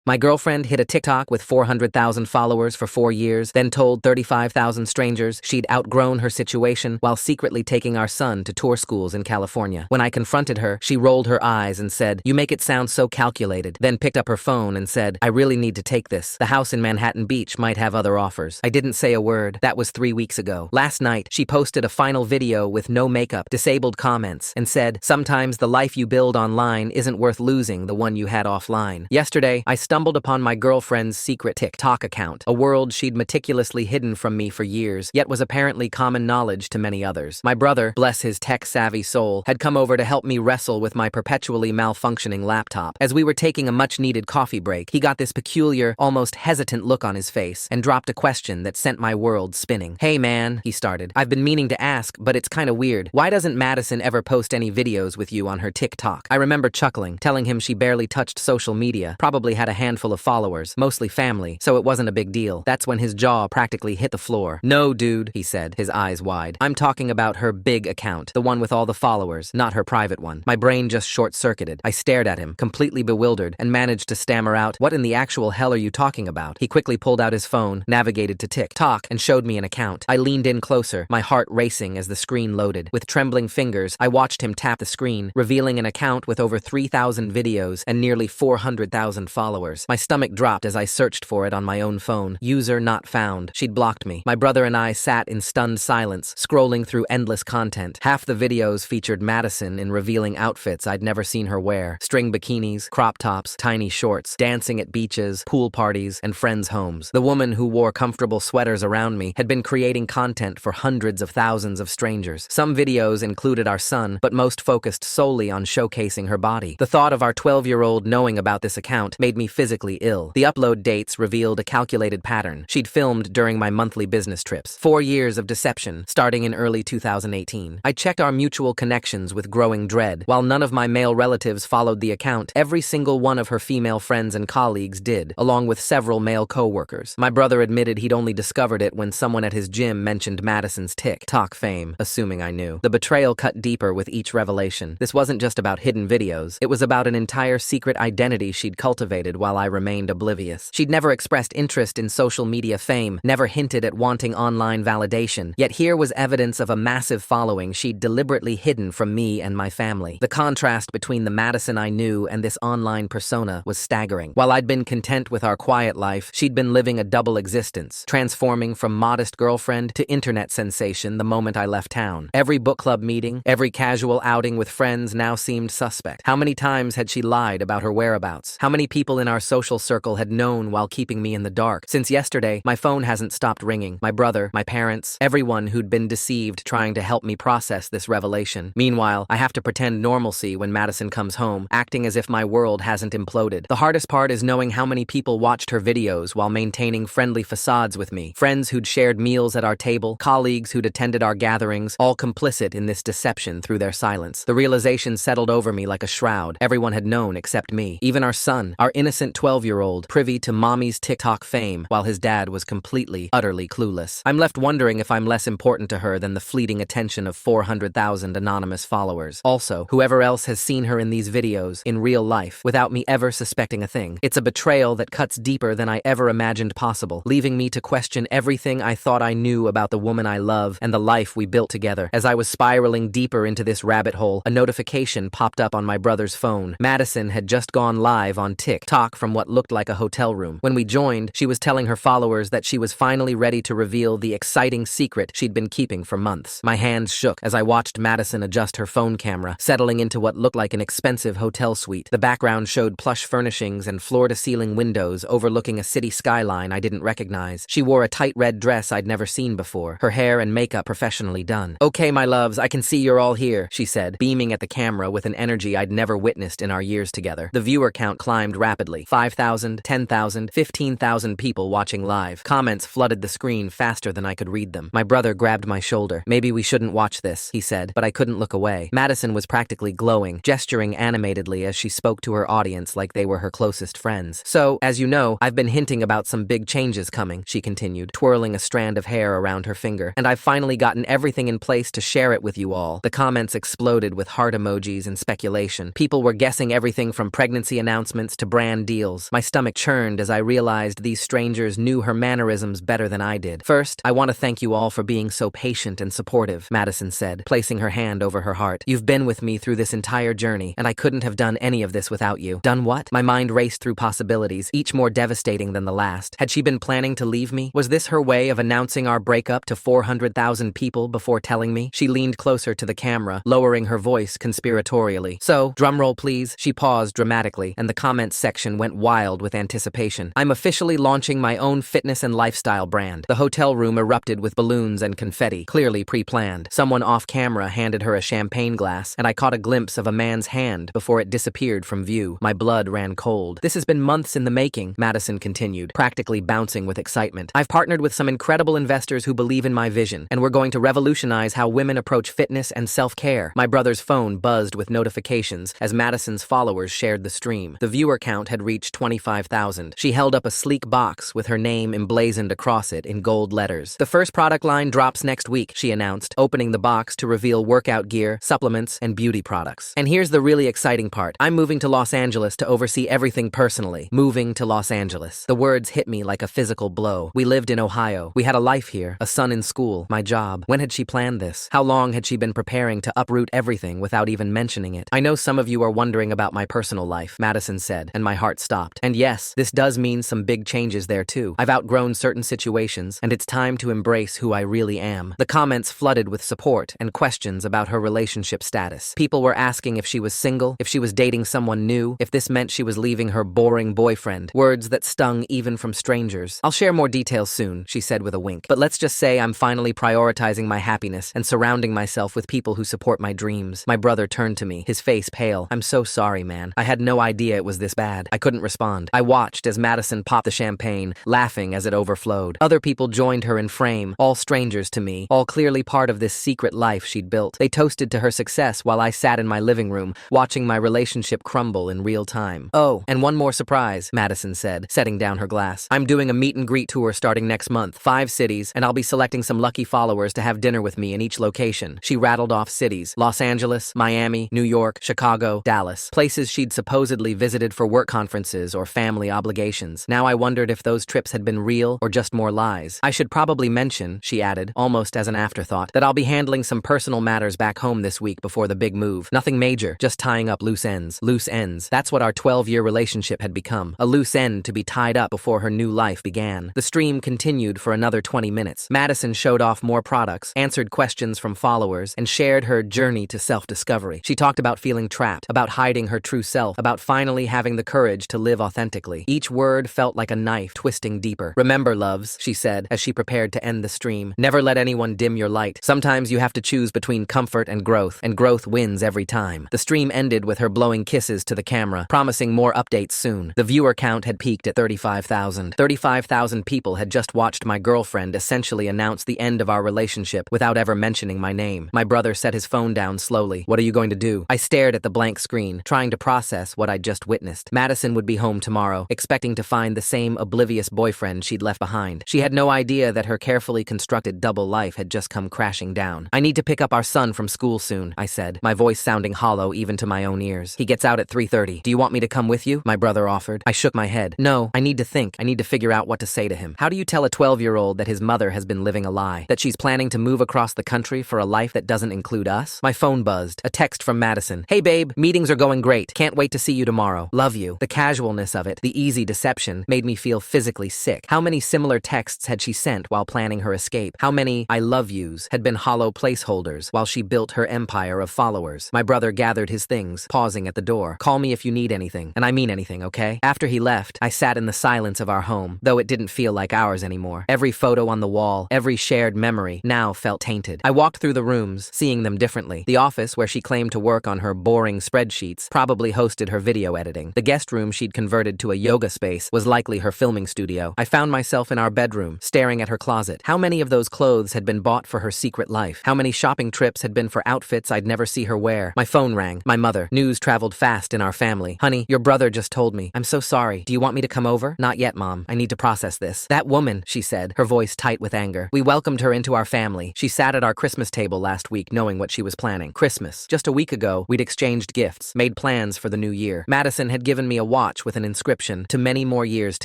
My girlfriend hit a TikTok with 400,000 followers for 4 years, then told 35,000 strangers she'd outgrown her situation while secretly taking our son to tour schools in California. When I confronted her, she rolled her eyes and said, "You make it sound so calculated," then picked up her phone and said, "I really need to take this. The house in Manhattan Beach might have other offers." I didn't say a word. That was 3 weeks ago. Last night, she posted a final video with no makeup, disabled comments, and said, "Sometimes the life you build online isn't worth losing the one you had offline." Yesterday, I stumbled upon my girlfriend's secret TikTok account, a world she'd meticulously hidden from me for years, yet was apparently common knowledge to many others. My brother, bless his tech-savvy soul, had come over to help me wrestle with my perpetually malfunctioning laptop. As we were taking a much-needed coffee break, he got this peculiar, almost hesitant look on his face and dropped a question that sent my world spinning. "Hey man," he started, "I've been meaning to ask, but it's kinda weird. Why doesn't Madison ever post any videos with you on her TikTok?" I remember chuckling, telling him she barely touched social media, probably had a handful of followers, mostly family, so it wasn't a big deal. That's when his jaw practically hit the floor. "No, dude," he said, his eyes wide. "I'm talking about her big account, the one with all the followers, not her private one." My brain just short-circuited. I stared at him, completely bewildered, and managed to stammer out, "What in the actual hell are you talking about?" He quickly pulled out his phone, navigated to TikTok, and showed me an account. I leaned in closer, my heart racing as the screen loaded. With trembling fingers, I watched him tap the screen, revealing an account with over 3,000 videos and nearly 400,000 followers. My stomach dropped as I searched for it on my own phone. User not found. She'd blocked me. My brother and I sat in stunned silence, scrolling through endless content. Half the videos featured Madison in revealing outfits I'd never seen her wear. String bikinis, crop tops, tiny shorts, dancing at beaches, pool parties, and friends' homes. The woman who wore comfortable sweaters around me had been creating content for hundreds of thousands of strangers. Some videos included our son, but most focused solely on showcasing her body. The thought of our 12-year-old knowing about this account made me physically ill. The upload dates revealed a calculated pattern she'd filmed during my monthly business trips. 4 years of deception, starting in early 2018. I checked our mutual connections with growing dread. While none of my male relatives followed the account, every single one of her female friends and colleagues did, along with several male co-workers. My brother admitted he'd only discovered it when someone at his gym mentioned Madison's TikTok fame, assuming I knew. The betrayal cut deeper with each revelation. This wasn't just about hidden videos. It was about an entire secret identity she'd cultivated while I remained oblivious. She'd never expressed interest in social media fame, never hinted at wanting online validation, yet here was evidence of a massive following she'd deliberately hidden from me and my family. The contrast between the Madison I knew and this online persona was staggering. While I'd been content with our quiet life, she'd been living a double existence, transforming from modest girlfriend to internet sensation the moment I left town. Every book club meeting, every casual outing with friends now seemed suspect. How many times had she lied about her whereabouts? How many people in our social circle had known while keeping me in the dark? Since yesterday, my phone hasn't stopped ringing. My brother, my parents, everyone who'd been deceived trying to help me process this revelation. Meanwhile, I have to pretend normalcy when Madison comes home, acting as if my world hasn't imploded. The hardest part is knowing how many people watched her videos while maintaining friendly facades with me. Friends who'd shared meals at our table, colleagues who'd attended our gatherings, all complicit in this deception through their silence. The realization settled over me like a shroud. Everyone had known except me. Even our son, our innocent 12-year-old, privy to mommy's TikTok fame, while his dad was completely, utterly clueless. I'm left wondering if I'm less important to her than the fleeting attention of 400,000 anonymous followers. Also, whoever else has seen her in these videos, in real life, without me ever suspecting a thing. It's a betrayal that cuts deeper than I ever imagined possible, leaving me to question everything I thought I knew about the woman I love and the life we built together. As I was spiraling deeper into this rabbit hole, a notification popped up on my brother's phone. Madison had just gone live on TikTok from what looked like a hotel room. When we joined, she was telling her followers that she was finally ready to reveal the exciting secret she'd been keeping for months. My hands shook as I watched Madison adjust her phone camera, settling into what looked like an expensive hotel suite. The background showed plush furnishings and floor-to-ceiling windows overlooking a city skyline I didn't recognize. She wore a tight red dress I'd never seen before, her hair and makeup professionally done. "Okay, my loves, I can see you're all here," she said, beaming at the camera with an energy I'd never witnessed in our years together. The viewer count climbed rapidly. 5,000, 10,000, 15,000 people watching live. Comments flooded the screen faster than I could read them. My brother grabbed my shoulder. "Maybe we shouldn't watch this," he said, but I couldn't look away. Madison was practically glowing, gesturing animatedly as she spoke to her audience like they were her closest friends. "So, as you know, I've been hinting about some big changes coming," she continued, twirling a strand of hair around her finger, "and I've finally gotten everything in place to share it with you all." The comments exploded with heart emojis and speculation. People were guessing everything from pregnancy announcements to brand deals. My stomach churned as I realized these strangers knew her mannerisms better than I did. First, I want to thank you all for being so patient and supportive, Madison said, placing her hand over her heart. You've been with me through this entire journey, and I couldn't have done any of this without you. Done what? My mind raced through possibilities, each more devastating than the last. Had she been planning to leave me? Was this her way of announcing our breakup to 400,000 people before telling me? She leaned closer to the camera, lowering her voice conspiratorially. So, drumroll please. She paused dramatically, and the comments section went wild with anticipation. I'm officially launching my own fitness and lifestyle brand. The hotel room erupted with balloons and confetti, clearly pre-planned. Someone off camera handed her a champagne glass, and I caught a glimpse of a man's hand before it disappeared from view. My blood ran cold. This has been months in the making, Madison continued, practically bouncing with excitement. I've partnered with some incredible investors who believe in my vision, and we're going to revolutionize how women approach fitness and self-care. My brother's phone buzzed with notifications as Madison's followers shared the stream. The viewer count had reached 25,000. She held up a sleek box with her name emblazoned across it in gold letters. The first product line drops next week, she announced, opening the box to reveal workout gear, supplements, and beauty products. And here's the really exciting part. I'm moving to Los Angeles to oversee everything personally. Moving to Los Angeles. The words hit me like a physical blow. We lived in Ohio. We had a life here, a son in school, my job. When had she planned this? How long had she been preparing to uproot everything without even mentioning it? I know some of you are wondering about my personal life, Madison said, and my heart stopped. And yes, this does mean some big changes there too. I've outgrown certain situations, and it's time to embrace who I really am. The comments flooded with support and questions about her relationship status. People were asking if she was single, if she was dating someone new, if this meant she was leaving her boring boyfriend. Words that stung even from strangers. I'll share more details soon, she said with a wink. But let's just say I'm finally prioritizing my happiness and surrounding myself with people who support my dreams. My brother turned to me, his face pale. I'm so sorry, man. I had no idea it was this bad. I couldn't respond. I watched as Madison popped the champagne, laughing as it overflowed. Other people joined her in frame, all strangers to me, all clearly part of this secret life she'd built. They toasted to her success while I sat in my living room, watching my relationship crumble in real time. Oh, and one more surprise, Madison said, setting down her glass. I'm doing a meet and greet tour starting next month, 5 cities, and I'll be selecting some lucky followers to have dinner with me in each location. She rattled off cities: Los Angeles, Miami, New York, Chicago, Dallas, places she'd supposedly visited for work conferences or family obligations. Now I wondered if those trips had been real or just more lies. I should probably mention, she added, almost as an afterthought, that I'll be handling some personal matters back home this week before the big move. Nothing major, just tying up loose ends. Loose ends. That's what our 12-year relationship had become. A loose end to be tied up before her new life began. The stream continued for another 20 minutes. Madison showed off more products, answered questions from followers, and shared her journey to self-discovery. She talked about feeling trapped, about hiding her true self, about finally having the courage to live authentically. Each word felt like a knife twisting deeper. Remember, loves, she said as she prepared to end the stream, never let anyone dim your light. Sometimes you have to choose between comfort and growth wins every time. The stream ended with her blowing kisses to the camera, promising more updates soon. The viewer count had peaked at 35,000. 35,000 people had just watched my girlfriend essentially announce the end of our relationship without ever mentioning my name. My brother set his phone down slowly. What are you going to do? I stared at the blank screen, trying to process what I'd just witnessed. Madison would be home tomorrow, expecting to find the same oblivious boyfriend she'd left behind. She had no idea that her carefully constructed double life had just come crashing down. I need to pick up our son from school soon, I said, my voice sounding hollow even to my own ears. He gets out at 3:30. Do you want me to come with you? My brother offered. I shook my head. No, I need to think. I need to figure out what to say to him. How do you tell a 12-year-old that his mother has been living a lie? That she's planning to move across the country for a life that doesn't include us? My phone buzzed. A text from Madison. Hey babe, meetings are going great. Can't wait to see you tomorrow. Love you. The casualness of it, the easy deception, made me feel physically sick. How many similar texts had she sent while planning her escape? How many I love yous had been hollow placeholders while she built her empire of followers? My brother gathered his things, pausing at the door. Call me if you need anything, and I mean anything, okay? After he left, I sat in the silence of our home, though it didn't feel like ours anymore. Every photo on the wall, every shared memory, now felt tainted. I walked through the rooms, seeing them differently. The office where she claimed to work on her boring spreadsheets probably hosted her video editing. The guest room she'd converted to a yoga space was likely her filming studio. I found myself in our bedroom, staring at her closet. How many of those clothes had been bought for her secret life? How many shopping trips had been for outfits I'd never see her wear? My phone rang. My mother. News traveled fast in our family. Honey, your brother just told me. I'm so sorry. Do you want me to come over? Not yet, Mom. I need to process this. That woman, she said, her voice tight with anger. We welcomed her into our family. She sat at our Christmas table last week knowing what she was planning. Christmas. Just a week ago, we'd exchanged gifts, made plans for the new year. Madison had given me a watch watch with an inscription, "To many more years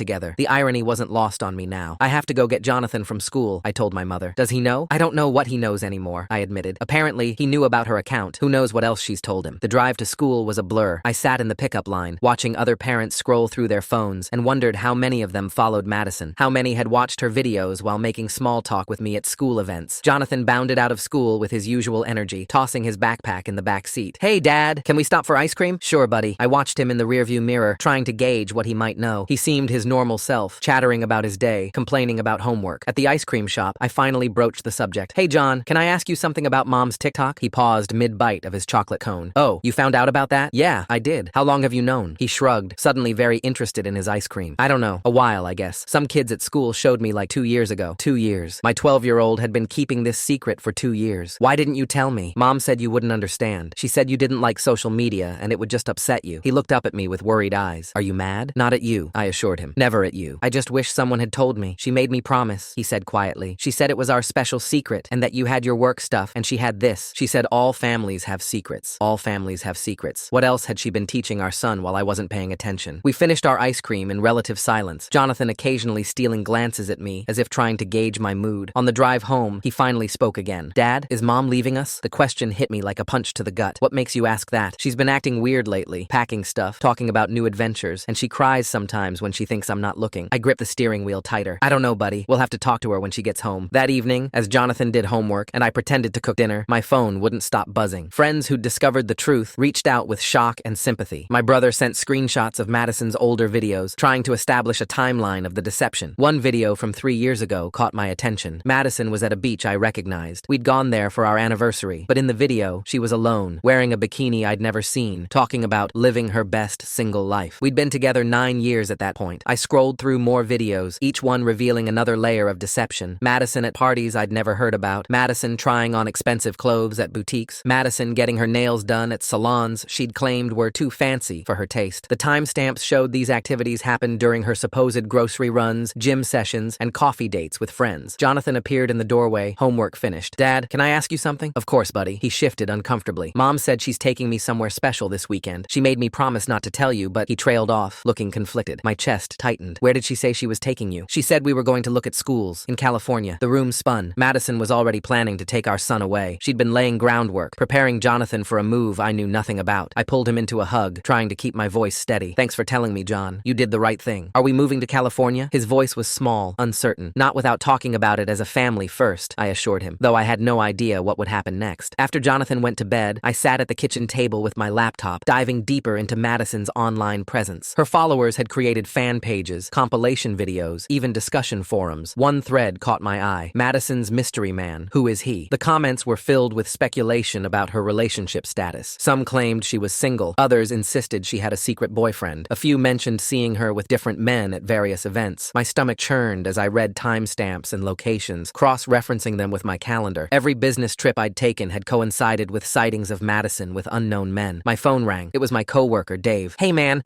together." The irony wasn't lost on me now. "I have to go get Jonathan from school," I told my mother. "Does he know?" "I don't know what he knows anymore," I admitted. "Apparently, he knew about her account. Who knows what else she's told him." The drive to school was a blur. I sat in the pickup line, watching other parents scroll through their phones, and wondered how many of them followed Madison. How many had watched her videos while making small talk with me at school events. Jonathan bounded out of school with his usual energy, tossing his backpack in the back seat. "Hey, Dad, can we stop for ice cream?" "Sure, buddy." I watched him in the rearview mirror, trying to gauge what he might know. He seemed his normal self, chattering about his day, complaining about homework. At the ice cream shop, I finally broached the subject. "Hey, John, can I ask you something about Mom's TikTok?" He paused mid-bite of his chocolate cone. "Oh, you found out about that?" "Yeah, I did. How long have you known?" He shrugged, suddenly very interested in his ice cream. "I don't know. A while, I guess. Some kids at school showed me like 2 years ago." 2 years. My 12-year-old had been keeping this secret for 2 years. "Why didn't you tell me?" "Mom said you wouldn't understand. She said you didn't like social media and it would just upset you." He looked up at me with worried eyes. "Are you mad?" "Not at you," I assured him. "Never at you. I just wish someone had told me. She made me promise," he said quietly. "She said it was our special secret and that you had your work stuff and she had this. She said all families have secrets. All families have secrets." What else had she been teaching our son while I wasn't paying attention? We finished our ice cream in relative silence, Jonathan occasionally stealing glances at me as if trying to gauge my mood. On the drive home, he finally spoke again. "Dad, is Mom leaving us?" The question hit me like a punch to the gut. "What makes you ask that?" "She's been acting weird lately, packing stuff, talking about new adventures, and she cries sometimes when she thinks I'm not looking." I gripped the steering wheel tighter. "I don't know, buddy. We'll have to talk to her when she gets home." That evening, as Jonathan did homework and I pretended to cook dinner, my phone wouldn't stop buzzing. Friends who'd discovered the truth reached out with shock and sympathy. My brother sent screenshots of Madison's older videos, trying to establish a timeline of the deception. One video from 3 years ago caught my attention. Madison was at a beach I recognized. We'd gone there for our anniversary, but in the video, she was alone, wearing a bikini I'd never seen, talking about living her best single life. We'd been together 9 years at that point. I scrolled through more videos, each one revealing another layer of deception. Madison at parties I'd never heard about. Madison trying on expensive clothes at boutiques. Madison getting her nails done at salons she'd claimed were too fancy for her taste. The timestamps showed these activities happened during her supposed grocery runs, gym sessions, and coffee dates with friends. Jonathan appeared in the doorway, homework finished. "Dad, can I ask you something?" "Of course, buddy." He shifted uncomfortably. "Mom said she's taking me somewhere special this weekend. She made me promise not to tell you," but he trailed off, looking conflicted. My chest tightened. "Where did she say she was taking you?" "She said we were going to look at schools in California." The room spun. Madison was already planning to take our son away. She'd been laying groundwork, preparing Jonathan for a move I knew nothing about. I pulled him into a hug, trying to keep my voice steady. "Thanks for telling me, John. You did the right thing. Are we moving to California?" His voice was small, uncertain. "Not without talking about it as a family first," I assured him, though I had no idea what would happen next. After Jonathan went to bed, I sat at the kitchen table with my laptop, diving deeper into Madison's online presence. Her followers had created fan pages, compilation videos, even discussion forums. One thread caught my eye. "Madison's mystery man. Who is he?" The comments were filled with speculation about her relationship status. Some claimed she was single. Others insisted she had a secret boyfriend. A few mentioned seeing her with different men at various events. My stomach churned as I read timestamps and locations, cross-referencing them with my calendar. Every business trip I'd taken had coincided with sightings of Madison with unknown men. My phone rang. It was my coworker, Dave. "Hey man,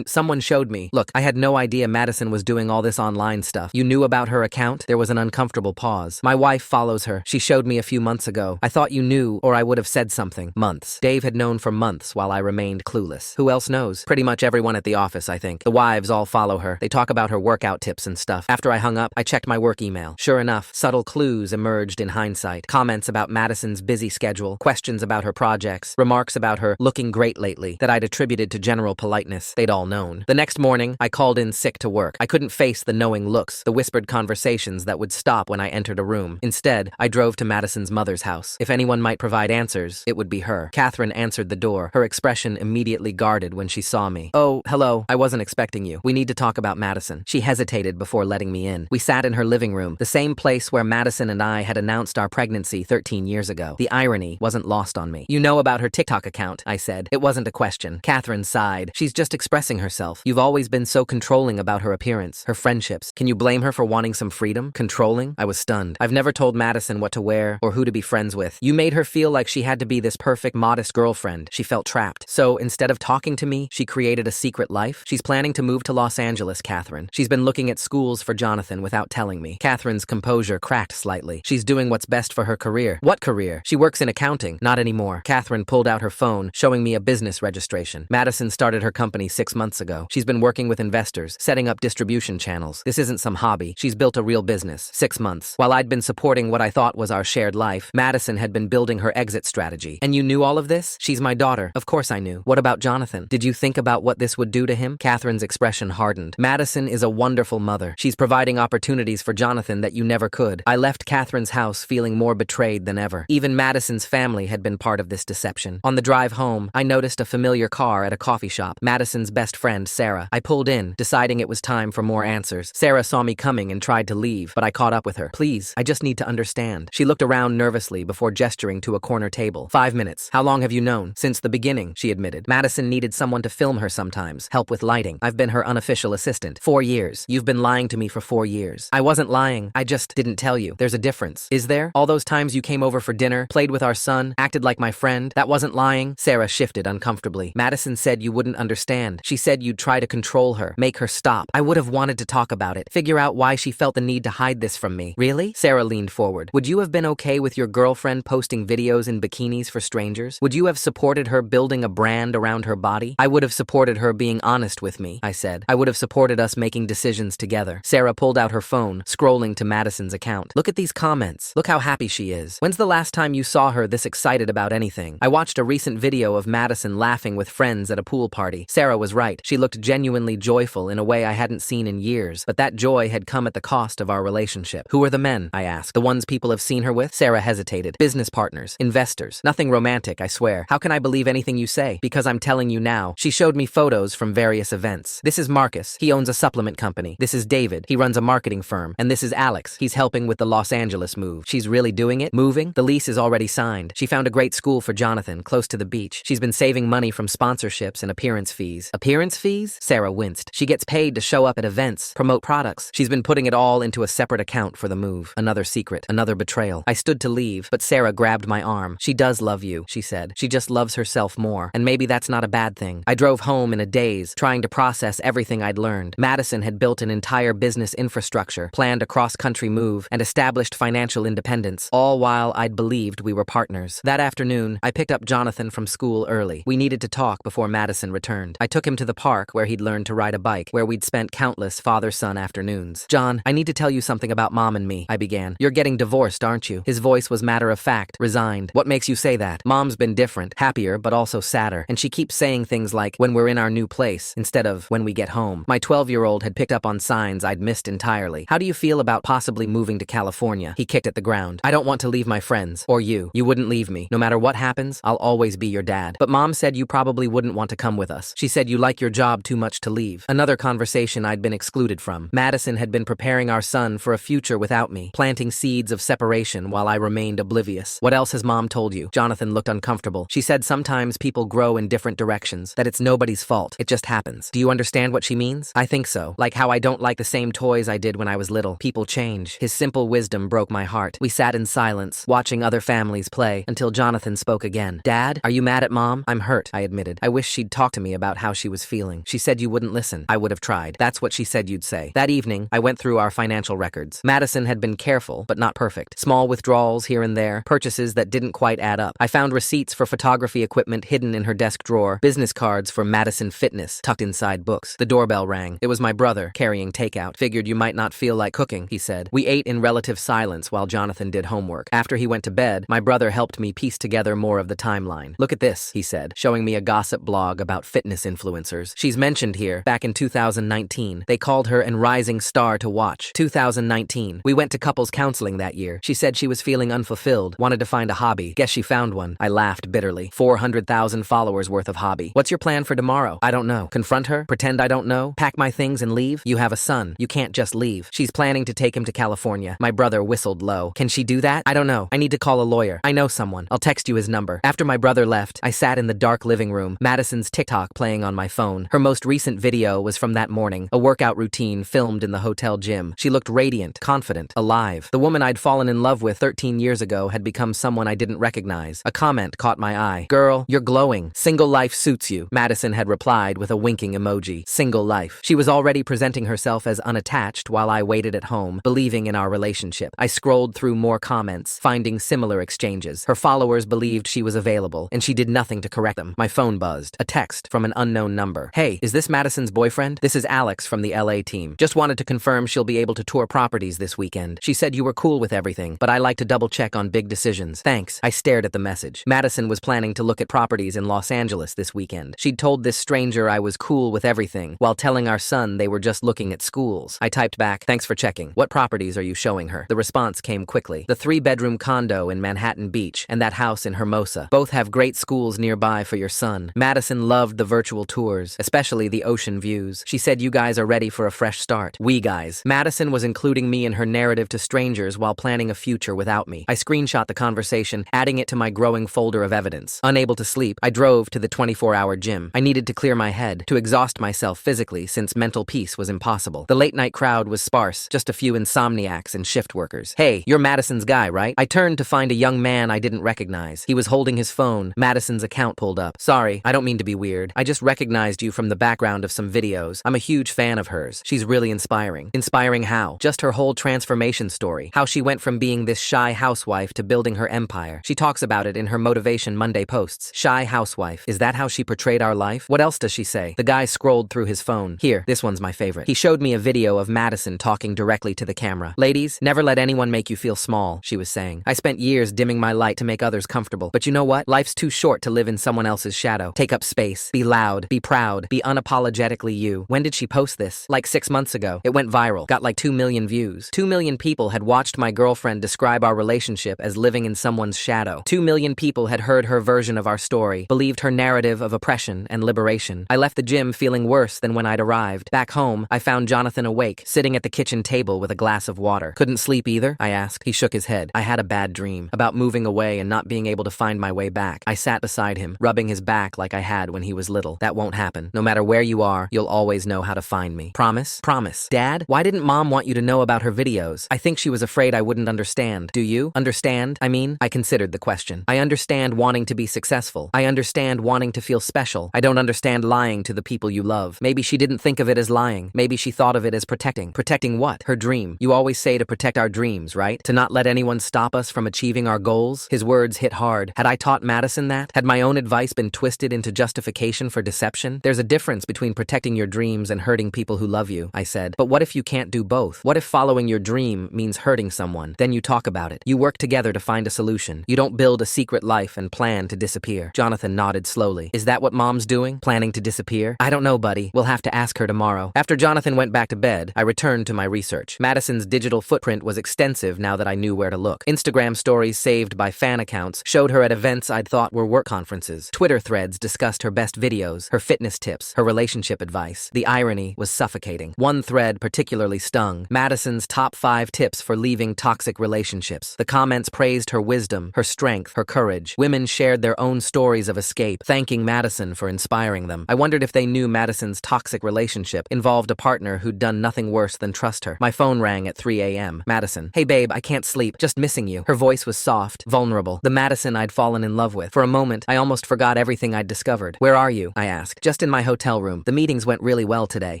someone showed me. Look, I had no idea Madison was doing all this online stuff." "You knew about her account?" There was an uncomfortable pause. "My wife follows her. She showed me a few months ago. I thought you knew, or I would have said something." Months. Dave had known for months while I remained clueless. "Who else knows?" "Pretty much everyone at the office, I think. The wives all follow her. They talk about her workout tips and stuff." After I hung up, I checked my work email. Sure enough, subtle clues emerged in hindsight. Comments about Madison's busy schedule, questions about her projects, remarks about her looking great lately that I'd attributed to general politeness. They'd all known. The next morning, I called in sick to work. I couldn't face the knowing looks, the whispered conversations that would stop when I entered a room. Instead, I drove to Madison's mother's house. If anyone might provide answers, it would be her. Catherine answered the door, her expression immediately guarded when she saw me. "Oh, hello. I wasn't expecting you. We need to talk about Madison." She hesitated before letting me in. We sat in her living room, the same place where Madison and I had announced our pregnancy 13 years ago. The irony wasn't lost on me. "You know about her TikTok account," I said. It wasn't a question. Catherine sighed. "She's just expressing herself. You've always been so controlling about her appearance, her friendships. Can you blame her for wanting some freedom?" "Controlling?" I was stunned. "I've never told Madison what to wear or who to be friends with. You made her feel like she had to be this perfect, modest girlfriend. She felt trapped. So instead of talking to me, she created a secret life. She's planning to move to Los Angeles, Catherine. She's been looking at schools for Jonathan without telling me." Catherine's composure cracked slightly. "She's doing what's best for her career." "What career?" "She works in accounting." "Not anymore." Catherine pulled out her phone, showing me a business registration. "Madison started her her company 6 months ago. She's been working with investors, setting up distribution channels. This isn't some hobby. She's built a real business. 6 months. While I'd been supporting what I thought was our shared life, Madison had been building her exit strategy. And you knew all of this? She's my daughter. Of course I knew. What about Jonathan? Did you think about what this would do to him? Catherine's expression hardened. Madison is a wonderful mother. She's providing opportunities for Jonathan that you never could. I left Catherine's house feeling more betrayed than ever. Even Madison's family had been part of this deception. On the drive home, I noticed a familiar car at a coffee shop. Madison's best friend, Sarah. I pulled in, deciding it was time for more answers. Sarah saw me coming and tried to leave, but I caught up with her. Please, I just need to understand. She looked around nervously before gesturing to a corner table. 5 minutes. How long have you known? Since the beginning, she admitted. Madison needed someone to film her sometimes, help with lighting. I've been her unofficial assistant. 4 years. You've been lying to me for 4 years. I wasn't lying. I just didn't tell you. There's a difference. Is there? All those times you came over for dinner, played with our son, acted like my friend, that wasn't lying? Sarah shifted uncomfortably. Madison said you wouldn't understand. She said you'd try to control her, make her stop. I would have wanted to talk about it, figure out why she felt the need to hide this from me. Really? Sarah leaned forward. Would you have been okay with your girlfriend posting videos in bikinis for strangers? Would you have supported her building a brand around her body? I would have supported her being honest with me, I said. I would have supported us making decisions together. Sarah pulled out her phone, scrolling to Madison's account. Look at these comments. Look how happy she is. When's the last time you saw her this excited about anything? I watched a recent video of Madison laughing with friends at a pool party. Sarah was right. She looked genuinely joyful in a way I hadn't seen in years, but that joy had come at the cost of our relationship. Who are the men? I asked. The ones people have seen her with? Sarah hesitated. Business partners, investors. Nothing romantic, I swear. How can I believe anything you say? Because I'm telling you now. She showed me photos from various events. This is Marcus. He owns a supplement company. This is David. He runs a marketing firm. And this is Alex. He's helping with the Los Angeles move. She's really doing it? Moving? The lease is already signed. She found a great school for Jonathan, close to the beach. She's been saving money from sponsorships and appearance fees. Appearance fees? Sarah winced. She gets paid to show up at events, promote products. She's been putting it all into a separate account for the move. Another secret. Another betrayal. I stood to leave, but Sarah grabbed my arm. She does love you, she said. She just loves herself more. And maybe that's not a bad thing. I drove home in a daze, trying to process everything I'd learned. Madison had built an entire business infrastructure, planned a cross-country move, and established financial independence, all while I'd believed we were partners. That afternoon, I picked up Jonathan from school early. We needed to talk before Madison returned. I took him to the park where he'd learned to ride a bike, where we'd spent countless father-son afternoons. John, I need to tell you something about Mom and me, I began. You're getting divorced, aren't you? His voice was matter-of-fact, resigned. What makes you say that? Mom's been different, happier, but also sadder. And she keeps saying things like, when we're in our new place, instead of when we get home. My 12-year-old had picked up on signs I'd missed entirely. How do you feel about possibly moving to California? He kicked at the ground. I don't want to leave my friends, or you. You wouldn't leave me. No matter what happens, I'll always be your dad. But Mom said you probably wouldn't want to come with us. She said you like your job too much to leave. Another conversation I'd been excluded from. Madison had been preparing our son for a future without me, planting seeds of separation while I remained oblivious. What else has Mom told you? Jonathan looked uncomfortable. She said sometimes people grow in different directions, that it's nobody's fault. It just happens. Do you understand what she means? I think so. Like how I don't like the same toys I did when I was little. People change. His simple wisdom broke my heart. We sat in silence, watching other families play, until Jonathan spoke again. Dad, are you mad at Mom? I'm hurt, I admitted. I wish she'd talk to me about how she was feeling. She said you wouldn't listen. I would have tried. That's what she said you'd say. That evening, I went through our financial records. Madison had been careful, but not perfect. Small withdrawals here and there, purchases that didn't quite add up. I found receipts for photography equipment hidden in her desk drawer, business cards for Madison Fitness tucked inside books. The doorbell rang. It was my brother, carrying takeout. Figured you might not feel like cooking, he said. We ate in relative silence while Jonathan did homework. After he went to bed, my brother helped me piece together more of the timeline. Look at this, he said, showing me a gossip blog about fitness influencers. She's mentioned here, back in 2019. They called her an rising star to watch. 2019. We went to couples counseling that year. She said she was feeling unfulfilled, wanted to find a hobby. Guess she found one. I laughed bitterly. 400,000 followers worth of hobby. What's your plan for tomorrow? I don't know. Confront her? Pretend I don't know? Pack my things and leave? You have a son. You can't just leave. She's planning to take him to California. My brother whistled low. Can she do that? I don't know. I need to call a lawyer. I know someone. I'll text you his number. After my brother left, I sat in the dark living room, Madison's TikTok playing on my phone. Her most recent video was from that morning, a workout routine filmed in the hotel gym. She looked radiant, confident, alive. The woman I'd fallen in love with 13 years ago had become someone I didn't recognize. A comment caught my eye. Girl, you're glowing. Single life suits you, Madison had replied with a winking emoji. Single life. She was already presenting herself as unattached while I waited at home, believing in our relationship. I scrolled through more comments, finding similar exchanges. Her followers believed she was available, and she did nothing to correct them. My phone buzzed. A text from from an unknown number. Hey, is this Madison's boyfriend? This is Alex from the LA team. Just wanted to confirm she'll be able to tour properties this weekend. She said you were cool with everything, but I like to double check on big decisions. Thanks. I stared at the message. Madison was planning to look at properties in Los Angeles this weekend. She'd told this stranger I was cool with everything, while telling our son they were just looking at schools. I typed back, thanks for checking. What properties are you showing her? The response came quickly. The 3-bedroom condo in Manhattan Beach and that house in Hermosa. Both have great schools nearby for your son. Madison loved the virtual tours, especially the ocean views. She said you guys are ready for a fresh start. We guys. Madison was including me in her narrative to strangers while planning a future without me. I screenshot the conversation, adding it to my growing folder of evidence. Unable to sleep, I drove to the 24-hour gym. I needed to clear my head, to exhaust myself physically since mental peace was impossible. The late-night crowd was sparse, just a few insomniacs and shift workers. Hey, you're Madison's guy, right? I turned to find a young man I didn't recognize. He was holding his phone. Madison's account pulled up. Sorry, I don't mean to be weird. I just recognized you from the background of some videos. I'm a huge fan of hers. She's really inspiring. Inspiring how? Just her whole transformation story. How she went from being this shy housewife to building her empire. She talks about it in her Motivation Monday posts. Shy housewife. Is that how she portrayed our life? What else does she say? The guy scrolled through his phone. Here, this one's my favorite. He showed me a video of Madison talking directly to the camera. Ladies, never let anyone make you feel small, she was saying. I spent years dimming my light to make others comfortable. But you know what? Life's too short to live in someone else's shadow. Take up space. Be loud. Be proud. Be unapologetically you. When did she post this? Like 6 months ago. It went viral. Got like 2 million views. 2 million people had watched my girlfriend describe our relationship as living in someone's shadow. 2 million people had heard her version of our story, believed her narrative of oppression and liberation. I left the gym feeling worse than when I'd arrived. Back home, I found Jonathan awake, sitting at the kitchen table with a glass of water. Couldn't sleep either? I asked. He shook his head. I had a bad dream about moving away and not being able to find my way back. I sat beside him, rubbing his back like I had when he was little. That won't happen. No matter where you are, you'll always know how to find me. Promise? Promise. Dad, why didn't Mom want you to know about her videos? I think she was afraid I wouldn't understand. Do you? Understand? I considered the question. I understand wanting to be successful. I understand wanting to feel special. I don't understand lying to the people you love. Maybe she didn't think of it as lying. Maybe she thought of it as protecting. Protecting what? Her dream. You always say to protect our dreams, right? To not let anyone stop us from achieving our goals? His words hit hard. Had I taught Madison that? Had my own advice been twisted into justification for deception? There's a difference between protecting your dreams and hurting people who love you, I said. But what if you can't do both? What if following your dream means hurting someone? Then you talk about it. You work together to find a solution. You don't build a secret life and plan to disappear. Jonathan nodded slowly. Is that what Mom's doing? Planning to disappear? I don't know, buddy. We'll have to ask her tomorrow. After Jonathan went back to bed, I returned to my research. Madison's digital footprint was extensive now that I knew where to look. Instagram stories saved by fan accounts showed her at events I'd thought were work conferences. Twitter threads discussed her best videos, her fitness tips, her relationship advice. The irony was suffocating. One thread particularly stung. Madison's top 5 tips for leaving toxic relationships. The comments praised her wisdom, her strength, her courage. Women shared their own stories of escape, thanking Madison for inspiring them. I wondered if they knew Madison's toxic relationship involved a partner who'd done nothing worse than trust her. My phone rang at 3 a.m. Madison. Hey babe, I can't sleep. Just missing you. Her voice was soft, vulnerable. The Madison I'd fallen in love with. For a moment, I almost forgot everything I'd discovered. Where are you? I asked. Just in my hotel room. The meetings went really well today.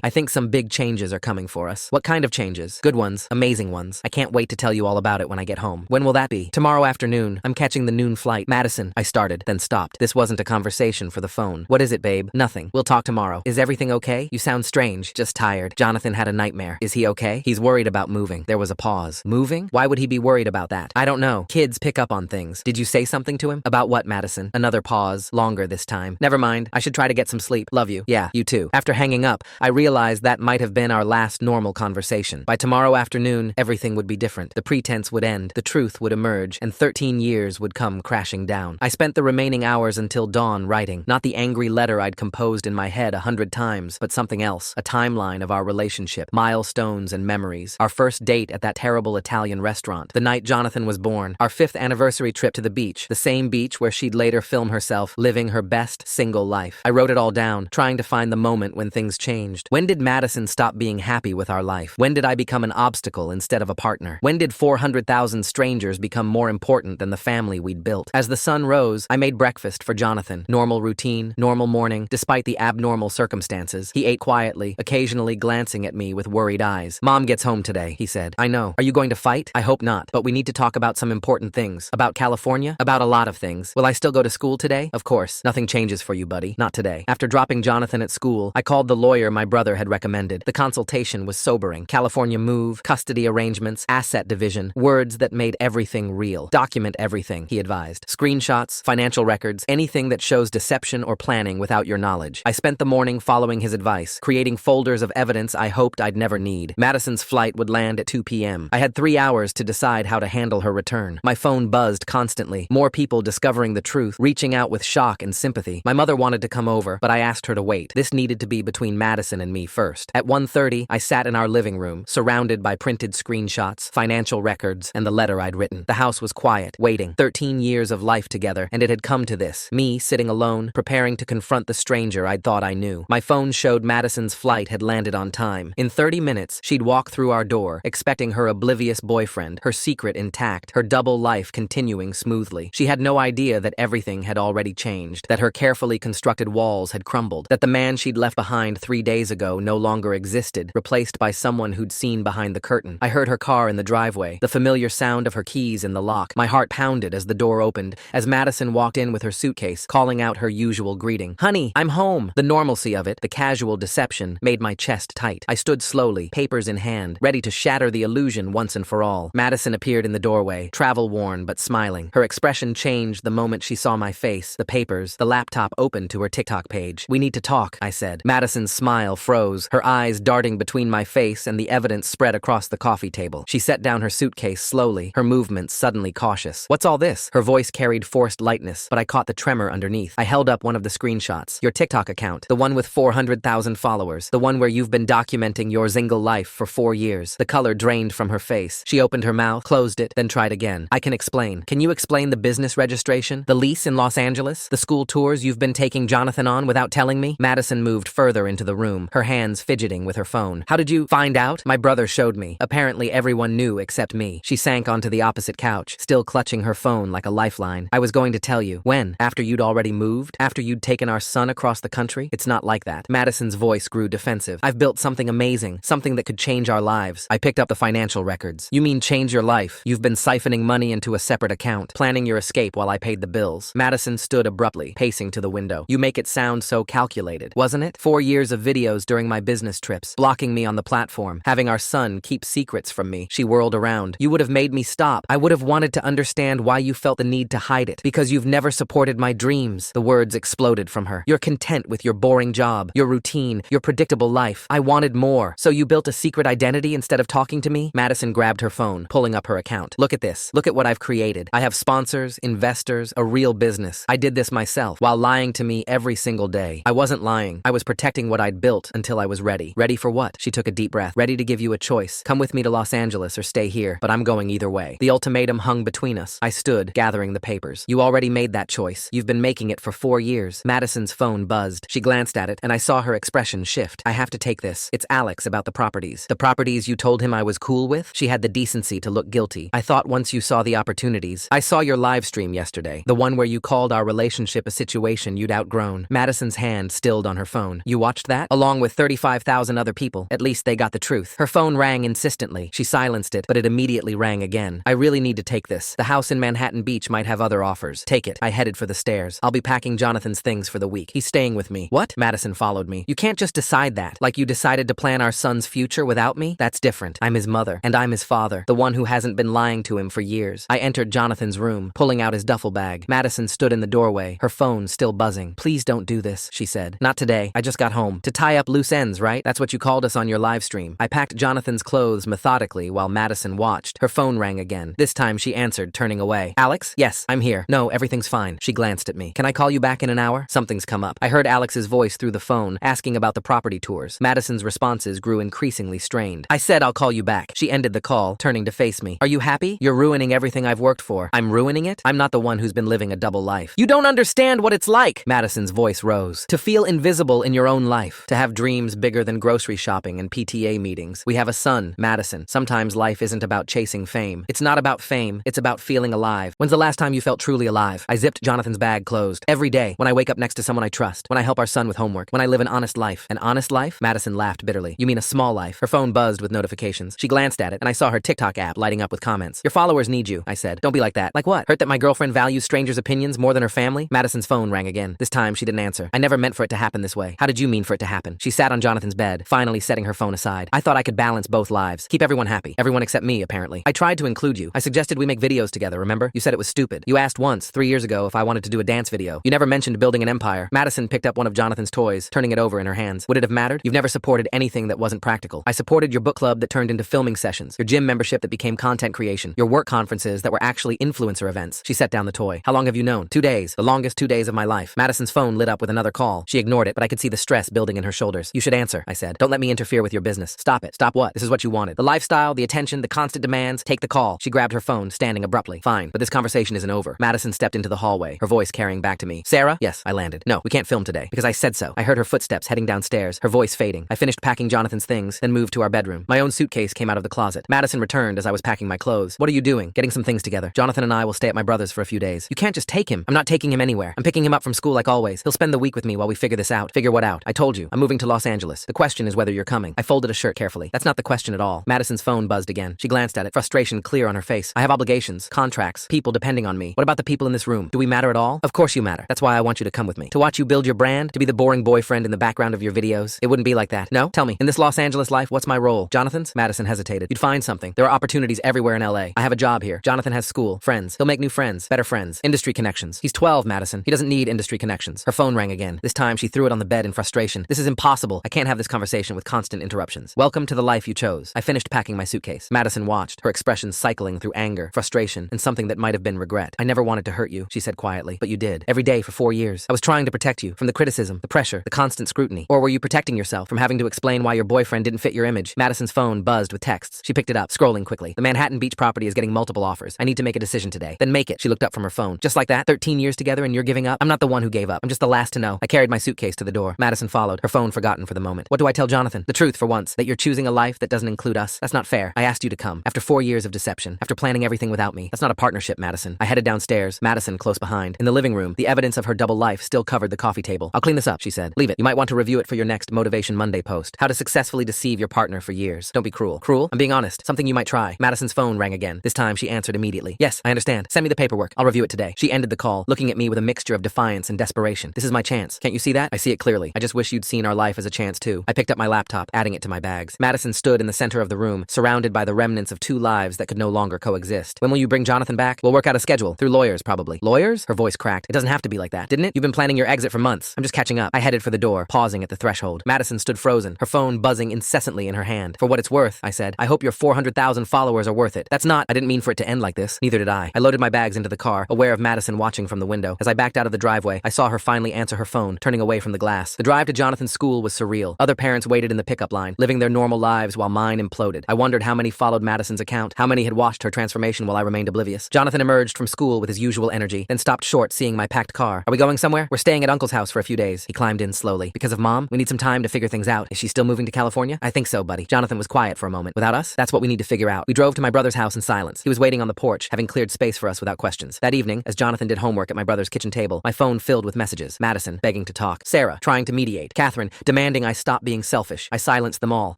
I think some big changes are coming for us. What kind of changes? Good ones. Amazing ones. I can't wait to tell you all about it when I get home. When will that be? Tomorrow afternoon. I'm catching the noon flight. Madison. I started, then stopped. This wasn't a conversation for the phone. What is it, babe? Nothing. We'll talk tomorrow. Is everything okay? You sound strange. Just tired. Jonathan had a nightmare. Is he okay? He's worried about moving. There was a pause. Moving? Why would he be worried about that? I don't know. Kids pick up on things. Did you say something to him? About what, Madison? Another pause. Longer this time. Never mind. I should try to get some sleep. Love you. Yeah, you too. After hanging up, I realized that might have been our last normal conversation. By tomorrow afternoon, everything would be different. The pretense would end. The truth would emerge. And 13 years would come crashing down. I spent the remaining hours until dawn writing. Not the angry letter I'd composed in my head 100 times, but something else. A timeline of our relationship. Milestones and memories. Our first date at that terrible Italian restaurant. The night Jonathan was born. Our 5th anniversary trip to the beach. The same beach where she'd later film herself living her best single life. I wrote it all down, trying to find the moment when things changed. When did Madison stop being happy with our life? When did I become an obstacle instead of a partner? When did 400,000 strangers become more important than the family we'd built? As the sun rose, I made breakfast for Jonathan. Normal routine, normal morning, despite the abnormal circumstances. He ate quietly, occasionally glancing at me with worried eyes. Mom gets home today, he said. I know. Are you going to fight? I hope not, but we need to talk about some important things. About California? About a lot of things. Will I still go to school today? Of course. Nothing changes for you, buddy. Not today. After dropping Jonathan at school, I called the lawyer my brother had recommended. The consultation was sobering. California move, custody arrangements, asset division, words that made everything real. Document everything, he advised. Screenshots, financial records, anything that shows deception or planning without your knowledge. I spent the morning following his advice, creating folders of evidence I hoped I'd never need. Madison's flight would land at 2 p.m. I had 3 hours to decide how to handle her return. My phone buzzed constantly. More people discovering the truth, reaching out with shock and sympathy. My mother wanted to come over, but I asked her to wait. This needed to be between Madison and me first. At 1:30, I sat in our living room, surrounded by printed screenshots, financial records, and the letter I'd written. The house was quiet, waiting. 13 years of life together, and it had come to this. Me, sitting alone, preparing to confront the stranger I'd thought I knew. My phone showed Madison's flight had landed on time. In 30 minutes, she'd walk through our door, expecting her oblivious boyfriend, her secret intact, her double life continuing smoothly. She had no idea that everything had already changed, that her carefully constructed walls had crumbled, that the man she'd left behind 3 days ago no longer existed, replaced by someone who'd seen behind the curtain. I heard her car in the driveway, the familiar sound of her keys in the lock. My heart pounded as the door opened, as Madison walked in with her suitcase, calling out her usual greeting. "Honey, I'm home." The normalcy of it, the casual deception, made my chest tight. I stood slowly, papers in hand, ready to shatter the illusion once and for all. Madison appeared in the doorway, travel-worn but smiling. Her expression changed the moment she saw my face, the papers, the laptop open to her TikTok page. "We need to talk," I said. Madison's smile froze, her eyes darting between my face and the evidence spread across the coffee table. She set down her suitcase slowly, her movements suddenly cautious. "What's all this?" Her voice carried forced lightness, but I caught the tremor underneath. I held up one of the screenshots. "Your TikTok account, the one with 400,000 followers, the one where you've been documenting your single life for 4 years. The color drained from her face. She opened her mouth, closed it, then tried again. "I can explain. Can you explain the business registration? The lease in Los Angeles? The school tours you've been taking Jonathan on without telling me?" Madison moved further into the room, her hands fidgeting with her phone. "How did you find out?" "My brother showed me. Apparently everyone knew except me." She sank onto the opposite couch, still clutching her phone like a lifeline. "I was going to tell you." "When? After you'd already moved? After you'd taken our son across the country?" "It's not like that." Madison's voice grew defensive. "I've built something amazing, something that could change our lives." I picked up the financial records. "You mean change your life? You've been siphoning money into a separate account, planning your escape while I paid the bills." Madison stood abruptly, pacing to the window. "You make it sound so calculated, wasn't it? 4 years of videos during my business trips, blocking me on the platform, having our son keep secrets from me." She whirled around. "You would have made me stop. I would have wanted to understand why you felt the need to hide it. Because you've never supported my dreams." The words exploded from her. "You're content with your boring job, your routine, your predictable life. I wanted more. So you built a secret identity instead of talking to me?" Madison grabbed her phone, pulling up her account. "Look at this. Look at what I've created. I have sponsors, investors, a real business. I did this myself, while lying to me every single day. I wasn't lying. I was protecting what I'd built until I was ready." "Ready for what?" She took a deep breath. "Ready to give you a choice. Come with me to Los Angeles or stay here, but I'm going either way." The ultimatum hung between us. I stood, gathering the papers. "You already made that choice. You've been making it for 4 years. Madison's phone buzzed. She glanced at it, and I saw her expression shift. "I have to take this. It's Alex about the properties." "The properties you told him I was cool with?" She had the decency to look guilty. "I thought once you saw the opportunities." "I saw your live stream yesterday, the one where you called our relationship a situation you'd outgrown." Madison's hand stilled on her phone. "You watched that? Along with 35,000 other people. At least they got the truth." Her phone rang insistently. She silenced it, but it immediately rang again. "I really need to take this. The house in Manhattan Beach might have other offers." "Take it." I headed for the stairs. "I'll be packing Jonathan's things for the week. He's staying with me." "What?" Madison followed me. "You can't just decide that. Like you decided to plan our son's future without me? That's different. I'm his mother, and I'm his father, the one who hasn't been lying to him for years." I entered Jonathan's room, pulling out his duffel bag. Madison stood in the doorway, her phone still buzzing. "Please don't do this," she said. "Not today. I just got home. To tie up loose ends, right? That's what you called us on your live stream." I packed Jonathan's clothes methodically while Madison watched. Her phone rang again. This time she answered, turning away. "Alex? Yes, I'm here." "No, everything's fine." She glanced at me. "Can I call you back in an hour? Something's come up." I heard Alex's voice through the phone, asking about the property tours. Madison's responses grew increasingly strained. "I said I'll call you back." She ended the call, turning to face me. "Are you happy? You're ruining everything I've worked for." "I'm ruining it? I'm not the one who's been living a double life." "You don't understand what it's like!" Madison's voice rose. "To feel invisible in your own life. To have dreams bigger than grocery shopping and PTA meetings. We have a son, Madison. Sometimes life isn't about chasing fame. It's not about fame. It's about feeling alive. When's the last time you felt truly alive?" I zipped Jonathan's bag closed. "Every day. When I wake up next to someone I trust. When I help our son with homework. When I live an honest life." "An honest life?" Madison laughed bitterly. "You mean a small life?" Her phone buzzed with notifications. She glanced at it, and I saw her TikTok app lighting up with comments. "Your followers need you," I said. "Don't be like that." "Like what?" "Hurt that my girlfriend values strangers' opinions more than her family?" Madison's phone rang again. This time time, she didn't answer. I never meant for it to happen this way. How did you mean for it to happen? She sat on Jonathan's bed, finally setting her phone aside. I thought I could balance both lives. Keep everyone happy. Everyone except me, apparently. I tried to include you. I suggested we make videos together, remember? You said it was stupid. You asked once, 3 years ago, if I wanted to do a dance video. You never mentioned building an empire. Madison picked up one of Jonathan's toys, turning it over in her hands. Would it have mattered? You've never supported anything that wasn't practical. I supported your book club that turned into filming sessions, your gym membership that became content creation, your work conferences that were actually influencer events. She set down the toy. How long have you known? 2 days. The longest 2 days of my life. Madison's phone lit up with another call. She ignored it, but I could see the stress building in her shoulders. You should answer, I said. Don't let me interfere with your business. Stop it. Stop what? This is what you wanted. The lifestyle, the attention, the constant demands. Take the call. She grabbed her phone, standing abruptly. Fine, but this conversation isn't over. Madison stepped into the hallway, her voice carrying back to me. Sarah? Yes, I landed. No, we can't film today, because I said so. I heard her footsteps heading downstairs, her voice fading. I finished packing Jonathan's things, then moved to our bedroom. My own suitcase came out of the closet. Madison returned as I was packing my clothes. What are you doing? Getting some things together. Jonathan and I will stay at my brother's for a few days. You can't just take him. I'm not taking him anywhere. I'm picking him up from school like always. He'll spend the week with me while we figure this out. Figure what out? I told you. I'm moving to Los Angeles. The question is whether you're coming. I folded a shirt carefully. That's not the question at all. Madison's phone buzzed again. She glanced at it, frustration clear on her face. I have obligations, contracts, people depending on me. What about the people in this room? Do we matter at all? Of course you matter. That's why I want you to come with me. To watch you build your brand? To be the boring boyfriend in the background of your videos? It wouldn't be like that. No? Tell me. In this Los Angeles life, what's my role? Jonathan's? Madison hesitated. You'd find something. There are opportunities everywhere in LA. I have a job here. Jonathan has school, friends. He'll make new friends, better friends, industry connections. He's 12, Madison. He doesn't need industry connections. Her phone rang again. This time she threw it on the bed in frustration. This is impossible. I can't have this conversation with constant interruptions. Welcome to the life you chose. I finished packing my suitcase. Madison watched, her expressions cycling through anger, frustration, and something that might have been regret. I never wanted to hurt you, she said quietly, but you did. Every day for 4 years. I was trying to protect you from the criticism, the pressure, the constant scrutiny. Or were you protecting yourself from having to explain why your boyfriend didn't fit your image? Madison's phone buzzed with texts. She picked it up, scrolling quickly. The Manhattan Beach property is getting multiple offers. I need to make a decision today. Then make it. She looked up from her phone. Just like that? 13 years together and you're giving up? I'm not the one who gave up. I'm just the last to know. I carried my suitcase to the door. Madison followed, her phone forgotten for the moment. What do I tell Jonathan? The truth for once. That you're choosing a life that doesn't include us. That's not fair. I asked you to come. After 4 years of deception. After planning everything without me. That's not a partnership, Madison. I headed downstairs, Madison close behind. In the living room, the evidence of her double life still covered the coffee table. I'll clean this up, she said. Leave it. You might want to review it for your next Motivation Monday post. How to successfully deceive your partner for years. Don't be cruel. Cruel? I'm being honest. Something you might try. Madison's phone rang again. This time she answered immediately. Yes, I understand. Send me the paperwork. I'll review it today. She ended the call, looking at me with a mixture of defiance and desperation. This is my chance. Can't you see that? I see it clearly. I just wish you'd seen our life as a chance too. I picked up my laptop, adding it to my bags. Madison stood in the center of the room, surrounded by the remnants of 2 lives that could no longer coexist. When will you bring Jonathan back? We'll work out a schedule. Through lawyers, probably. Lawyers? Her voice cracked. It doesn't have to be like that, didn't it? You've been planning your exit for months. I'm just catching up. I headed for the door, pausing at the threshold. Madison stood frozen, her phone buzzing incessantly in her hand. For what it's worth, I said. I hope your 400,000 followers are worth it. That's not. I didn't mean for it to end like this. Neither did I. I loaded my bags into the car, aware of Madison watching from the window. As I backed out of the driveway, I saw her finally answer her phone, turning away from the glass. The drive to Jonathan's school was surreal. Other parents waited in the pickup line, living their normal lives while mine imploded. I wondered how many followed Madison's account, how many had watched her transformation while I remained oblivious. Jonathan emerged from school with his usual energy, then stopped short seeing my packed car. Are we going somewhere? We're staying at Uncle's house for a few days. He climbed in slowly. Because of Mom? We need some time to figure things out. Is she still moving to California? I think so, buddy. Jonathan was quiet for a moment. Without us? That's what we need to figure out. We drove to my brother's house in silence. He was waiting on the porch, having cleared space for us without questions. That evening, as Jonathan did homework at my brother's kitchen table, my phone filled with messages. Madison, begging to talk. Sarah, trying to mediate. Catherine, demanding I stop being selfish. I silenced them all.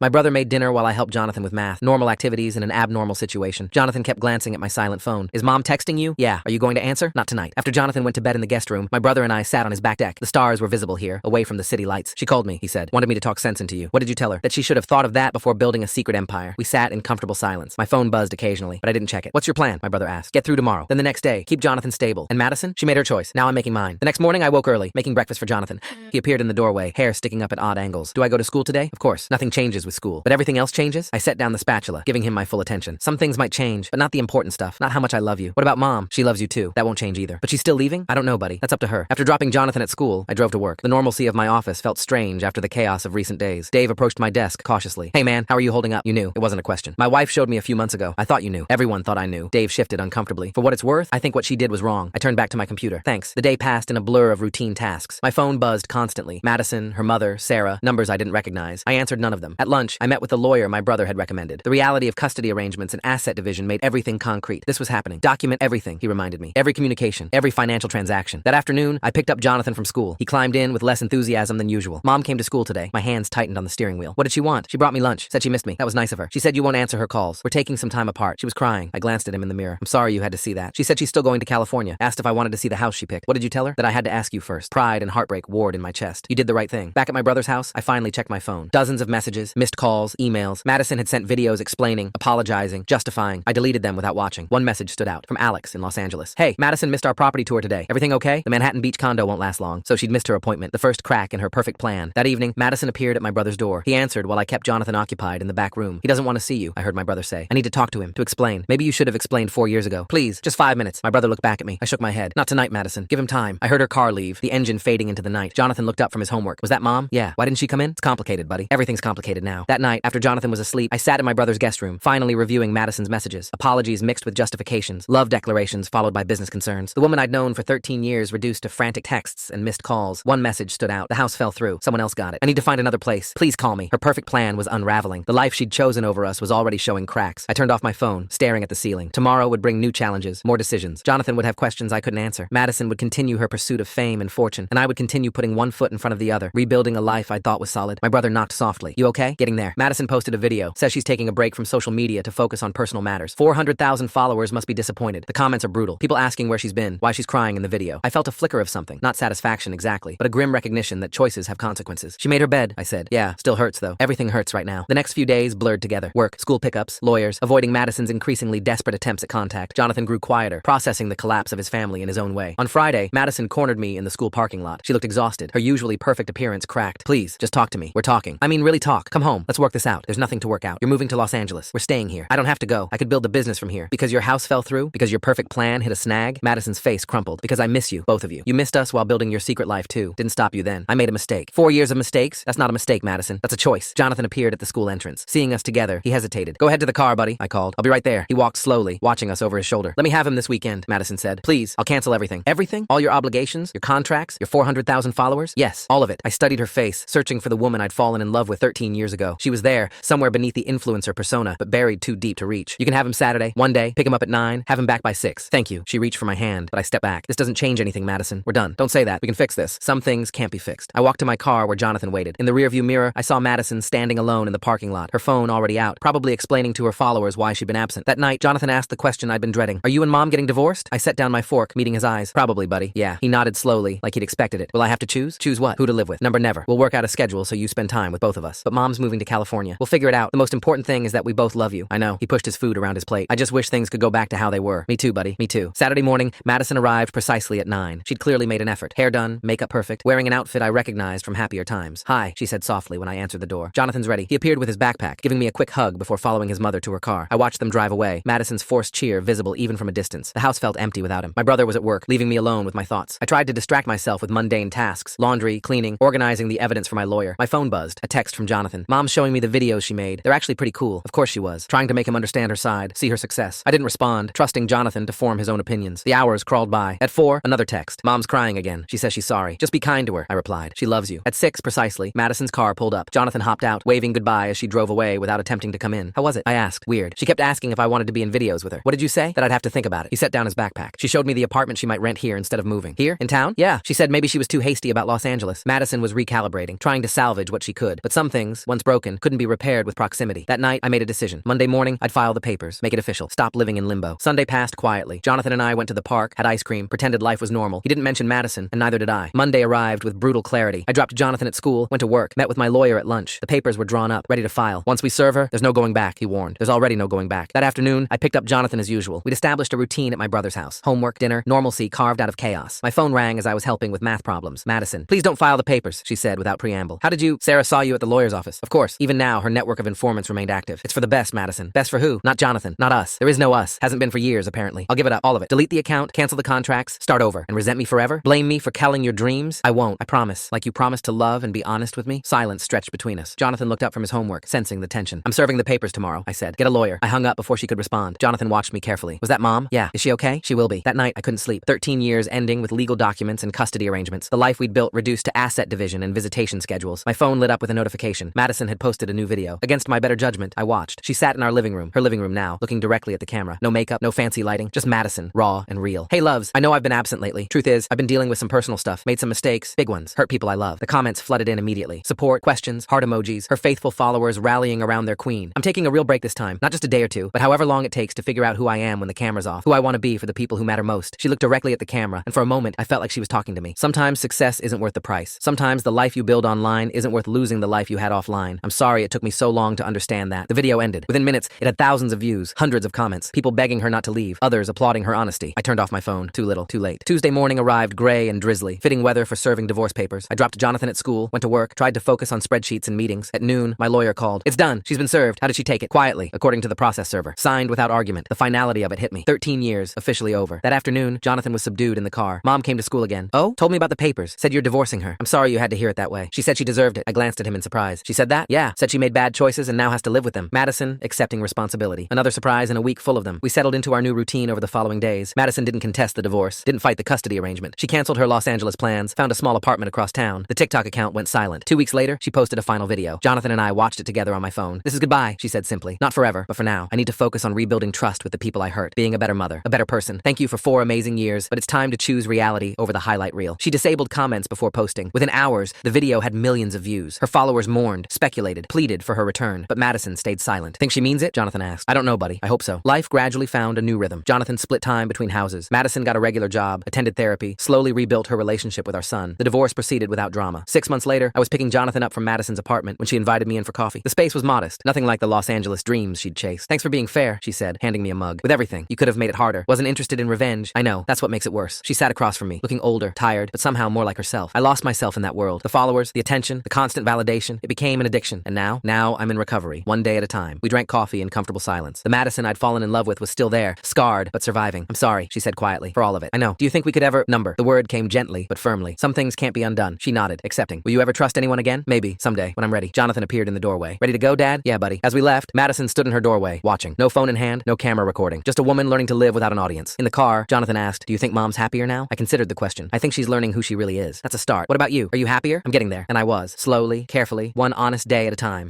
My brother made dinner while I helped Jonathan with math, normal activities in an abnormal situation. Jonathan kept glancing at my silent phone. Is Mom texting you? Yeah. Are you going to answer? Not tonight. After Jonathan went to bed in the guest room, my brother and I sat on his back deck. The stars were visible here, away from the city lights. She called me, he said. Wanted me to talk sense into you. What did you tell her? That she should have thought of that before building a secret empire. We sat in comfortable silence. My phone buzzed occasionally, but I didn't check it. What's your plan? My brother asked. Get through tomorrow. Then the next day, keep Jonathan stable. And Madison? She made her choice. Now I'm making mine. The next morning, I woke early, making breakfast for Jonathan. He appeared in the doorway, hair sticking up at odd angles. Do I go to school today? Of course. Nothing changes with school. But everything else changes? I set down the spatula, giving him my full attention. Some things might change, but not the important stuff. Not how much I love you. What about Mom? She loves you too. That won't change either. But she's still leaving? I don't know, buddy. That's up to her. After dropping Jonathan at school, I drove to work. The normalcy of my office felt strange after the chaos of recent days. Dave approached my desk cautiously. Hey man, how are you holding up? You knew. It wasn't a question. My wife showed me a few months ago. I thought you knew. Everyone thought I knew. Dave shifted uncomfortably. For what it's worth, I think what she did was wrong. I turned back to my computer. Thanks. The day passed in a blur of routine tasks. My phone buzzed constantly. Madison, her mother, Sarah, numbers I didn't recognize. I answered none of them. At lunch, I met with the lawyer my brother had recommended. The reality of custody arrangements and asset division made everything concrete. This was happening. Document everything, he reminded me. Every communication, every financial transaction. That afternoon, I picked up Jonathan from school. He climbed in with less enthusiasm than usual. Mom came to school today. My hands tightened on the steering wheel. What did she want? She brought me lunch. Said she missed me. That was nice of her. She said you won't answer her calls. We're taking some time apart. She was crying. I glanced at him in the mirror. I'm sorry you had to see that. She said she's still going to California. Asked if I wanted to see the house she picked. What did you tell her? That I had to ask you first. Pride and heartbreak warred in my chest. You did the right thing. Back at my brother's house, I finally checked my phone. Dozens of messages, missed calls, emails. Madison had sent videos explaining, apologizing, justifying. I deleted them without watching. One message stood out, from Alex in Los Angeles. Hey, Madison missed our property tour today. Everything okay? The Manhattan Beach condo won't last long, so she'd missed her appointment, the first crack in her perfect plan. That evening, Madison appeared at my brother's door. He answered while I kept Jonathan occupied in the back room. He doesn't want to see you, I heard my brother say. I need to talk to him, to explain. Maybe you should have explained 4 years ago. Please, just 5 minutes. My brother looked back at me. I shook my head. Not tonight, Madison. Give him time. I heard her car leave, the engine fading into the night. Jonathan looked up from his homework. Was that Mom? Yeah. Why didn't she come in? It's complicated, buddy. Everything's complicated now. That night, after Jonathan was asleep, I sat in my brother's guest room, finally reviewing Madison's messages. Apologies mixed with justifications. Love declarations followed by business concerns. The woman I'd known for 13 years reduced to frantic texts and missed calls. One message stood out. The house fell through. Someone else got it. I need to find another place. Please call me. Her perfect plan was unraveling. The life she'd chosen over us was already showing cracks. I turned off my phone, staring at the ceiling. Tomorrow would bring new challenges, more decisions. Jonathan would have questions I couldn't answer. Madison would continue her pursuit of fame and fortune, and I would continue putting one foot in front of the other, rebuilding a life I thought was solid. My brother knocked softly. You okay? Getting there. Madison posted a video. Says she's taking a break from social media to focus on personal matters. 400,000 followers must be disappointed. The comments are brutal. People asking where she's been, why she's crying in the video. I felt a flicker of something. Not satisfaction exactly, but a grim recognition that choices have consequences. She made her bed, I said. Yeah, still hurts though. Everything hurts right now. The next few days blurred together. Work, school pickups, lawyers, avoiding Madison's increasingly desperate attempts at contact. Jonathan grew quieter, processing the collapse of his family in his own way. On Friday, Madison cornered me in the school parking lot. She looked exhausted, her usually perfect appearance cracked. Please, just talk to me. We're talking. I mean, really talk. Come home. Let's work this out. There's nothing to work out. You're moving to Los Angeles. We're staying here. I don't have to go. I could build the business from here. Because your house fell through? Because your perfect plan hit a snag? Madison's face crumpled. Because I miss you, both of you. You missed us while building your secret life too. Didn't stop you then. I made a mistake. 4 years of mistakes? That's not a mistake, Madison. That's a choice. Jonathan appeared at the school entrance. Seeing us together, he hesitated. Go ahead to the car, buddy, I called. I'll be right there. He walked slowly, watching us over his shoulder. Let me have him this weekend, Madison said. Please, I'll cancel everything. Everything? All your obligations? Your contracts? Your 400,000 followers? Yes, all of it. I studied her face, searching for the woman I'd fallen in love with 13 years ago. She was there, somewhere beneath the influencer persona, but buried too deep to reach. You can have him Saturday, one day, pick him up at 9, have him back by 6. Thank you. She reached for my hand, but I stepped back. This doesn't change anything, Madison. We're done. Don't say that. We can fix this. Some things can't be fixed. I walked to my car where Jonathan waited. In the rearview mirror, I saw Madison standing alone in the parking lot, her phone already out, probably explaining to her followers why she'd been absent. That night, Jonathan asked the question I'd been dreading. Are you and Mom getting divorced? I set down my fork, meeting his eyes. Probably, buddy. Yeah. He nodded slowly, like he'd expected it. Will I have to choose? Choose what? Who to live with? Number never. We'll work out a schedule so you spend time with both of us. But Mom's moving to California. We'll figure it out. The most important thing is that we both love you. I know. He pushed his food around his plate. I just wish things could go back to how they were. Me too, buddy. Me too. Saturday morning, Madison arrived precisely at 9. She'd clearly made an effort. Hair done, makeup perfect, wearing an outfit I recognized from happier times. Hi, she said softly when I answered the door. Jonathan's ready. He appeared with his backpack, giving me a quick hug before following his mother to her car. I watched them drive away, Madison's forced cheer visible even from a distance. The house felt empty without him. My brother was at work, leaving me alone with my thoughts. I tried to distract myself with mundane tasks, laundry, cleaning, organizing the evidence for my lawyer. My phone buzzed. A text from Jonathan. Mom's showing me the videos she made. They're actually pretty cool. Of course she was. Trying to make him understand her side, see her success. I didn't respond, trusting Jonathan to form his own opinions. The hours crawled by. At 4, another text. Mom's crying again. She says she's sorry. Just be kind to her, I replied. She loves you. At 6 precisely, Madison's car pulled up. Jonathan hopped out, waving goodbye as she drove away without attempting to come in. How was it? I asked. Weird. She kept asking if I wanted to be in videos with her. What did you say? That I'd have to think about it. He set down his backpack. She showed me the apartment she might rent here instead of moving. Here? In town? Yeah. She said maybe she was too hasty about Los Angeles. Madison was recalibrating, trying to salvage what she could. But some things, once broken, couldn't be repaired with proximity. That night, I made a decision. Monday morning, I'd file the papers, make it official, stop living in limbo. Sunday passed quietly. Jonathan and I went to the park, had ice cream, pretended life was normal. He didn't mention Madison, and neither did I. Monday arrived with brutal clarity. I dropped Jonathan at school, went to work, met with my lawyer at lunch. The papers were drawn up, ready to file. Once we serve her, there's no going back, he warned. There's already no going back. That afternoon, I picked up Jonathan as usual. We'd established a routine at my brother's house. Homework, dinner, normalcy carved out of chaos. My phone rang as I was helping with math problems. Madison, please don't file the papers, she said without preamble. How did you? Sarah saw you at the lawyer's office. Of course. Even now, her network of informants remained active. It's for the best, Madison. Best for who? Not Jonathan. Not us. There is no us. Hasn't been for years, apparently. I'll give it up. All of it. Delete the account, cancel the contracts, start over. And resent me forever? Blame me for killing your dreams? I won't. I promise. Like you promised to love and be honest with me? Silence stretched between us. Jonathan looked up from his homework, sensing the tension. I'm serving the papers tomorrow, I said. Get a lawyer. I hung up before she could respond. Jonathan watched me carefully. Was that Mom? Yeah. Is she okay? She will be. That night, I couldn't sleep. 13 years ending with legal documents and custody arrangements. The life we'd built reduced to asset division and visitation schedules. My phone lit up with a notification. Madison had posted a new video. Against my better judgment, I watched. She sat in our living room, her living room now, looking directly at the camera. No makeup, no fancy lighting, just Madison, raw and real. Hey loves, I know I've been absent lately. Truth is, I've been dealing with some personal stuff, made some mistakes, big ones, hurt people I love. The comments flooded in immediately. Support, questions, heart emojis, her faithful followers rallying around their queen. I'm taking a real break this time, not just a day or two, but however long it takes to figure out who I am when the camera's off, who I want to be for the people who matter most. She looked directly at the camera, and for a moment, I felt like she was talking to me. Sometimes success isn't worth the price. Sometimes the life you build online isn't worth losing the life you had offline. I'm sorry it took me so long to understand that. The video ended. Within minutes, it had thousands of views, hundreds of comments, people begging her not to leave, others applauding her honesty. I turned off my phone. Too little, too late. Tuesday morning arrived gray and drizzly, fitting weather for serving divorce papers. I dropped Jonathan at school, went to work, tried to focus on spreadsheets and meetings. At noon, my lawyer called. It's done. She's been served. How did she take it? Quietly, according to the process server. Signed without argument. The finality of it hit me. 13 years, officially over. That afternoon, Jonathan was subdued in the car. Mom came to school again. Oh? Told me about the papers. Said you're divorcing her. I'm sorry you had to hear it that way. She said she deserved it. I glanced at him in surprise. She said that? Yeah. Said she made bad choices and now has to live with them. Madison, accepting responsibility. Another surprise and a week full of them. We settled into our new routine over the following days. Madison didn't contest the divorce, didn't fight the custody arrangement. She canceled her Los Angeles plans, found a small apartment across town. The TikTok account went silent. 2 weeks later, she posted a final video. Jonathan and I watched it together on my phone. This is goodbye, she said simply. Not forever, but for now. I need to focus on rebuilding trust with the people I hurt, being a better mother, a better person. Thank you for 4 amazing years, but it's time to choose reality over the highlight reel. She disabled comments before posting. Within hours, the video had millions of views. Her followers mourned, speculated, pleaded for her return, but Madison stayed silent. Think she means it? Jonathan asked. I don't know, buddy. I hope so. Life gradually found a new rhythm. Jonathan split time between houses. Madison got a regular job, attended therapy, slowly rebuilt her relationship with our son. The divorce proceeded without drama. 6 months later, I was picking Jonathan up from Madison's apartment when she invited me in for coffee. The space was modest, nothing like the Los Angeles dreams she'd chased. Thanks for being fair, she said, handing me a mug. With everything, you could have made it harder. Wasn't interested in revenge. I know, that's what makes it worse. She sat across from me, looking older, tired, but somehow more like herself. I lost myself in that world. The followers, the attention, the constant validation. It became an addiction. And now I'm in recovery, one day at a time. We drank coffee in comfortable silence. The Madison I'd fallen in love with was still there, scarred, but surviving. I'm sorry, she said quietly, for all of it. I know. Do you think we could ever... Number. The word came gently, but firmly. Some things can't be undone. She nodded, accepting. Will you ever trust anyone again? Maybe, someday, when I'm ready. Jonathan appeared in the doorway. Ready to go, Dad? Yeah, buddy. As we left, Madison stood in her doorway, watching. No phone in hand, no camera recording. Just a woman learning to live without an audience. In the car, Jonathan asked, do you think Mom's happier now? I considered the question. I think she's learning who she really is. That's a start. What about you? Are you happier? I'm getting there. And I was. Slowly, carefully, one honest day at a time.